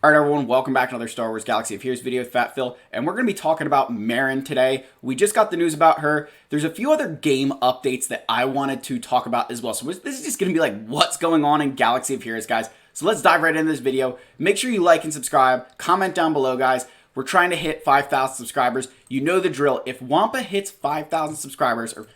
Alright everyone, welcome back to another Star Wars Galaxy of Heroes video with Fat Phil, and we're going to be talking about Merrin today. We just got the news about her. There's a few other game updates that I wanted to talk about as well. So this is just going to be like what's going on in Galaxy of Heroes, guys. So let's dive right into this video. Make sure you like and subscribe. Comment down below, guys. We're trying to hit 5,000 subscribers. You know the drill. If Wampa hits 5,000 subscribers, or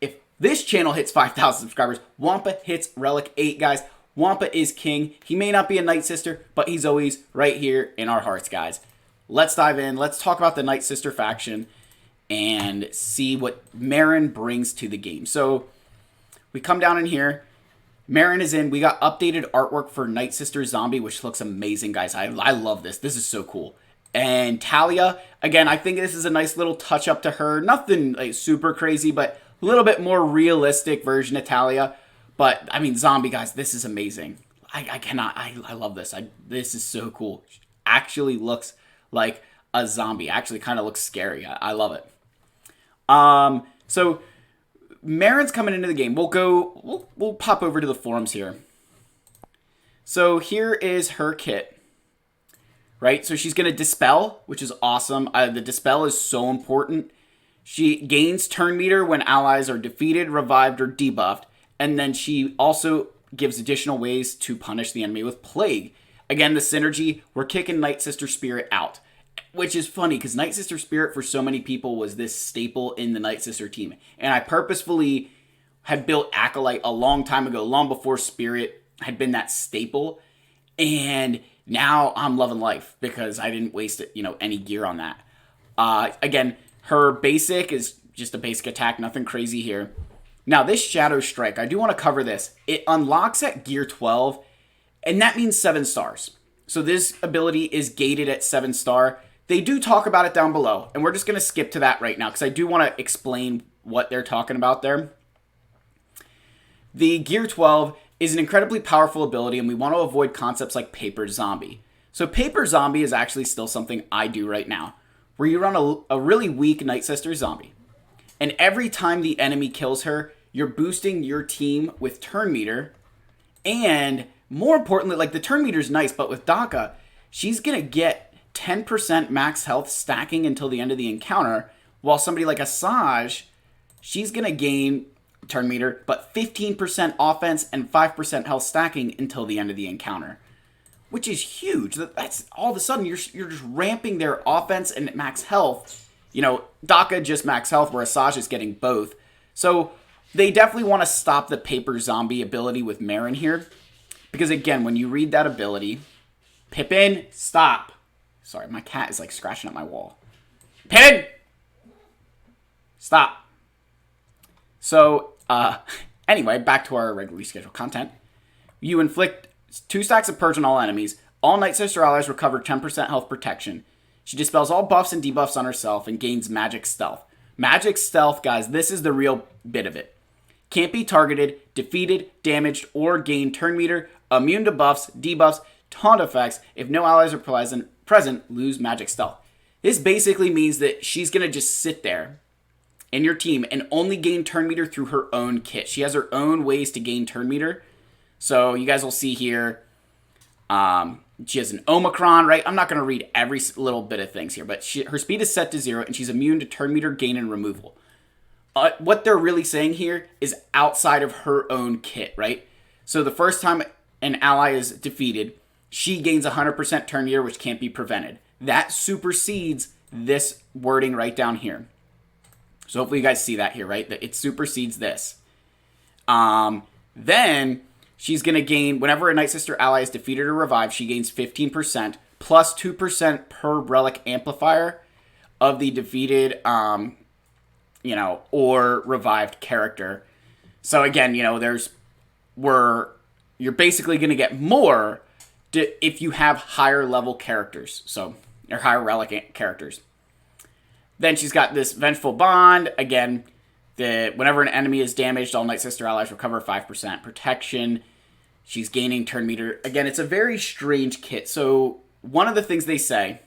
if this channel hits 5,000 subscribers, Wampa hits Relic 8, guys. Wampa is king. He may not be a Night Sister, but he's always right here in our hearts, guys. Let's dive in. Let's talk about the Night Sister faction and see what Merrin brings to the game. So we come down in here. Merrin is in. We got updated artwork for Night Sister Zombie, which looks amazing, guys. I love this. This is so cool. And Talia, again, I think this is a nice little touch up to her. Nothing like super crazy, but a little bit more realistic version of Talia. But, I mean, Zombie, guys, this is amazing. I love this. This is so cool. Actually looks like a zombie. Actually kind of looks scary. I love it. So, Merrin's coming into the game. We'll pop over to the forums here. So, here is her kit. Right? So, she's going to Dispel, which is awesome. The Dispel is so important. She gains turn meter when allies are defeated, revived, or debuffed. And then she also gives additional ways to punish the enemy with Plague. Again, the synergy, we're kicking Night Sister Spirit out. Which is funny, because Night Sister Spirit for so many people was this staple in the Night Sister team. And I purposefully had built Acolyte a long time ago, long before Spirit had been that staple. And now I'm loving life, because I didn't waste any gear on that. Again, her basic is just a basic attack, nothing crazy here. Now, this Shadow Strike, I do want to cover this. It unlocks at Gear 12, and that means 7 stars. So this ability is gated at 7 star. They do talk about it down below, and we're just going to skip to that right now, because I do want to explain what they're talking about there. The Gear 12 is an incredibly powerful ability, and we want to avoid concepts like Paper Zombie. So Paper Zombie is actually still something I do right now, where you run a really weak Night Sister Zombie. And every time the enemy kills her, you're boosting your team with turn meter. And more importantly, like the turn meter is nice, but with Daka, she's going to get 10% max health stacking until the end of the encounter. While somebody like Asajj, she's going to gain turn meter, but 15% offense and 5% health stacking until the end of the encounter. Which is huge. That's all of a sudden, you're just ramping their offense and max health. Daka just max health, where Asajj is getting both. So they definitely want to stop the Paper Zombie ability with Merrin here. Because again, when you read that ability, Pippin, stop. Sorry, my cat is like scratching at my wall. Pippin! Stop. So, anyway, back to our regularly scheduled content. You inflict 2 stacks of Purge on all enemies. All Night Sister allies recover 10% health protection. She dispels all buffs and debuffs on herself and gains Magic Stealth. Magic Stealth, guys, this is the real bit of it. Can't be targeted, defeated, damaged, or gain turn meter, immune to buffs, debuffs, taunt effects. If no allies are present, lose Magic Stealth. This basically means that she's going to just sit there in your team and only gain turn meter through her own kit. She has her own ways to gain turn meter. So you guys will see here, she has an Omicron, right? I'm not going to read every little bit of things here, but her speed is set to 0, and she's immune to turn meter gain and removal. What they're really saying here is outside of her own kit, right? So the first time an ally is defeated, she gains 100% turn meter, which can't be prevented. That supersedes this wording right down here. So hopefully you guys see that here, right? That it supersedes this. Then she's going to gain, whenever a Night Sister ally is defeated or revived, she gains 15% plus 2% per relic amplifier of the defeated, or revived character. So again, you're basically going to get more if you have higher level characters, or higher relic characters. Then she's got this Vengeful Bond. Again, whenever an enemy is damaged, all Night Sister allies recover 5% protection. She's gaining turn meter. Again, it's a very strange kit. So one of the things they say,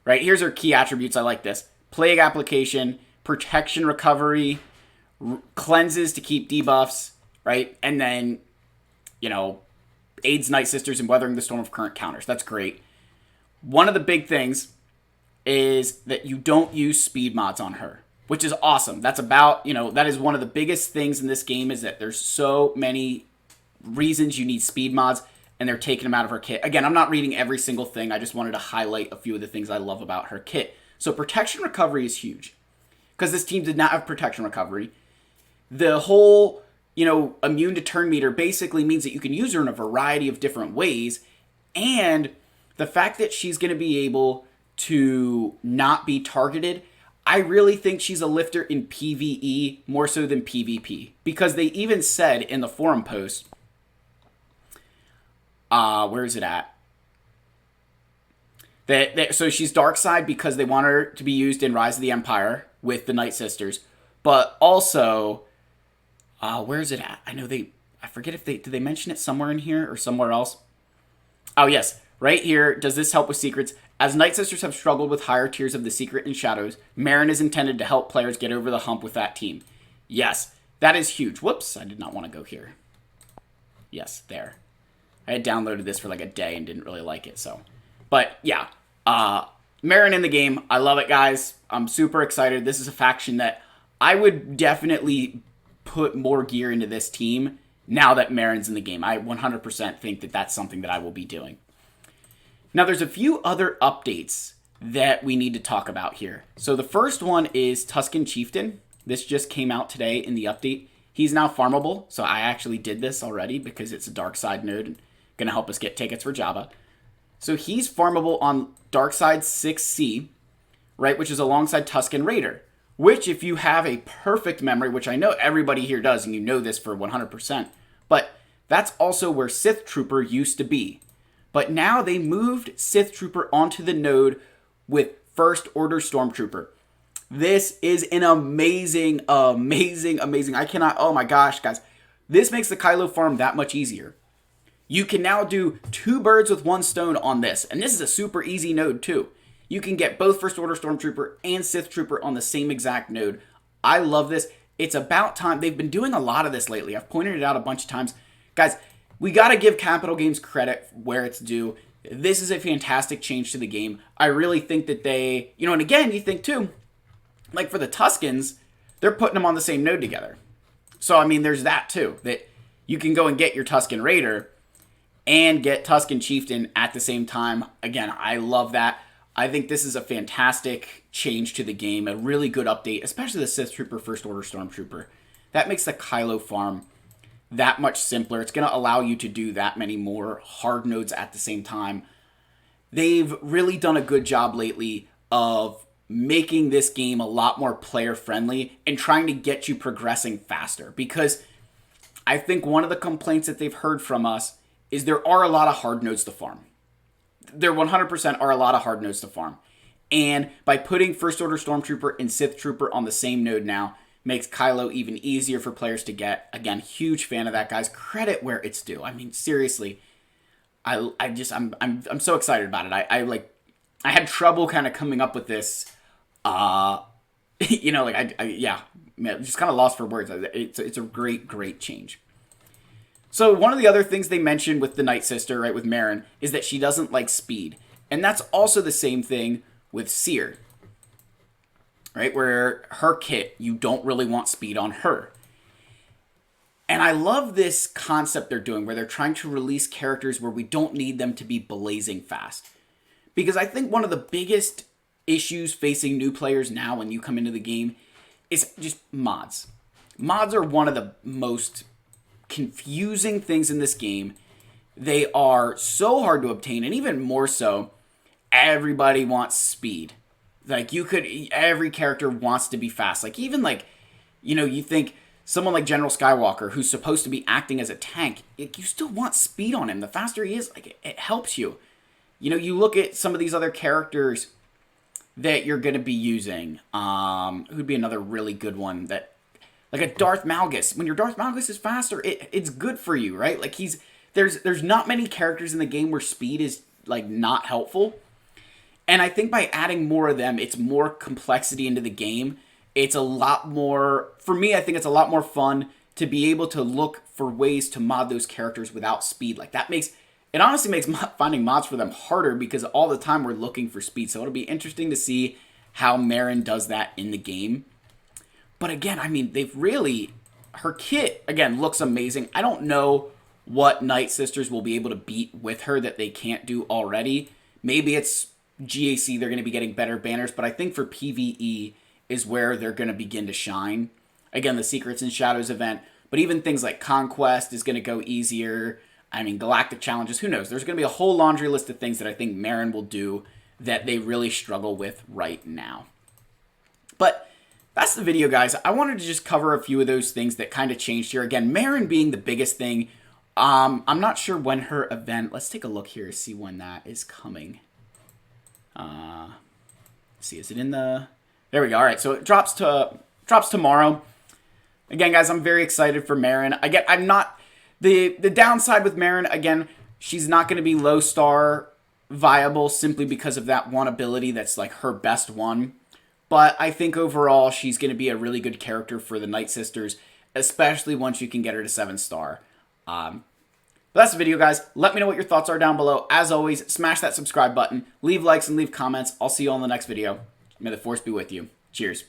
right, here's her key attributes. I like this. Plague application, protection recovery, cleanses to keep debuffs, right? And then, aids Night Sisters in weathering the storm of current counters. That's great. One of the big things is that you don't use speed mods on her, which is awesome. That's about, that is one of the biggest things in this game, is that there's so many reasons you need speed mods, and they're taking them out of her kit. Again, I'm not reading every single thing. I just wanted to highlight a few of the things I love about her kit. So protection recovery is huge, because this team did not have protection recovery. The whole, immune to turn meter basically means that you can use her in a variety of different ways, and the fact that she's going to be able to not be targeted, I really think she's a lifter in PvE more so than PvP, because they even said in the forum post, where is it at? So she's dark side because they want her to be used in Rise of the Empire with the Night Sisters, but also, where is it at? I forget if did they mention it somewhere in here or somewhere else? Oh yes, right here. Does this help with secrets? As Night Sisters have struggled with higher tiers of the secret and shadows, Merrin is intended to help players get over the hump with that team. Yes, that is huge. Whoops, I did not want to go here. Yes, there. I had downloaded this for like a day and didn't really like it, so. But yeah, Merrin in the game. I love it, guys. I'm super excited. This is a faction that I would definitely put more gear into this team now that Merrin's in the game. I 100% think that that's something that I will be doing. Now, there's a few other updates that we need to talk about here. So the first one is Tusken Chieftain. This just came out today in the update. He's now farmable, so I actually did this already because it's a dark side node and going to help us get tickets for Java. So he's farmable on dark side 6C, right, which is alongside Tusken Raider, which if you have a perfect memory, which I know everybody here does, and you know this for 100%, but that's also where Sith Trooper used to be. But now they moved Sith Trooper onto the node with First Order Stormtrooper. This is an amazing. I cannot, oh my gosh, guys. This makes the Kylo farm that much easier. You can now do 2 birds with 1 stone on this. And this is a super easy node too. You can get both First Order Stormtrooper and Sith Trooper on the same exact node. I love this. It's about time. They've been doing a lot of this lately. I've pointed it out a bunch of times. Guys, we got to give Capital Games credit where it's due. This is a fantastic change to the game. I really think that they, and again, you think too, like for the Tuskens, they're putting them on the same node together. So, I mean, there's that too, that you can go and get your Tusken Raider and get Tusken Chieftain at the same time. Again, I love that. I think this is a fantastic change to the game, a really good update, especially the Sith Trooper, First Order Stormtrooper. That makes the Kylo farm that much simpler. It's going to allow you to do that many more hard nodes at the same time. They've really done a good job lately of making this game a lot more player friendly and trying to get you progressing faster, because I think one of the complaints that they've heard from us is there are a lot of hard nodes to farm. There 100% are a lot of hard nodes to farm. And by putting First Order Stormtrooper and Sith Trooper on the same node now, makes Kylo even easier for players to get. Again, huge fan of that, guys. Credit where it's due. I mean, seriously, I'm so excited about it. I had trouble kind of coming up with this. Yeah, just kind of lost for words. It's a great change. So one of the other things they mentioned with the Night Sister, right, with Merrin, is that she doesn't like speed, and that's also the same thing with Seer. Right, where her kit, you don't really want speed on her. And I love this concept they're doing, where they're trying to release characters where we don't need them to be blazing fast. Because I think one of the biggest issues facing new players now when you come into the game is just mods. Mods are one of the most confusing things in this game. They are so hard to obtain, and even more so, everybody wants speed. Like, every character wants to be fast. Like, even like, you think someone like General Skywalker, who's supposed to be acting as a tank, you still want speed on him. The faster he is, like, it helps you. You look at some of these other characters that you're going to be using. Who'd be another really good one that, like a Darth Malgus. When your Darth Malgus is faster, it's good for you, right? Like, there's not many characters in the game where speed is, like, not helpful. And I think by adding more of them, it's more complexity into the game. It's a lot more, for me, I think it's a lot more fun to be able to look for ways to mod those characters without speed. Like it honestly makes finding mods for them harder because all the time we're looking for speed. So it'll be interesting to see how Merrin does that in the game. But again, I mean, her kit, again, looks amazing. I don't know what Night Sisters will be able to beat with her that they can't do already. Maybe it's GAC, they're going to be getting better banners, but I think for PvE is where they're going to begin to shine. Again, the Secrets and Shadows event, but even things like Conquest is going to go easier. I mean, Galactic Challenges, who knows? There's going to be a whole laundry list of things that I think Merrin will do that they really struggle with right now. But that's the video, guys. I wanted to just cover a few of those things that kind of changed here. Again, Merrin being the biggest thing. I'm not sure when her event... Let's take a look here to see when that is coming. Let's see, is it in the... There we go. All right, so it drops tomorrow. Again, guys, I'm very excited for Merrin. Again, I'm not... The downside with Merrin, again, she's not going to be low star viable simply because of that one ability that's like her best one. But I think overall she's going to be a really good character for the Night Sisters, especially once you can get her to 7-star. But that's the video, guys. Let me know what your thoughts are down below. As always, smash that subscribe button, leave likes and leave comments. I'll see you all in the next video. May the force be with you. Cheers.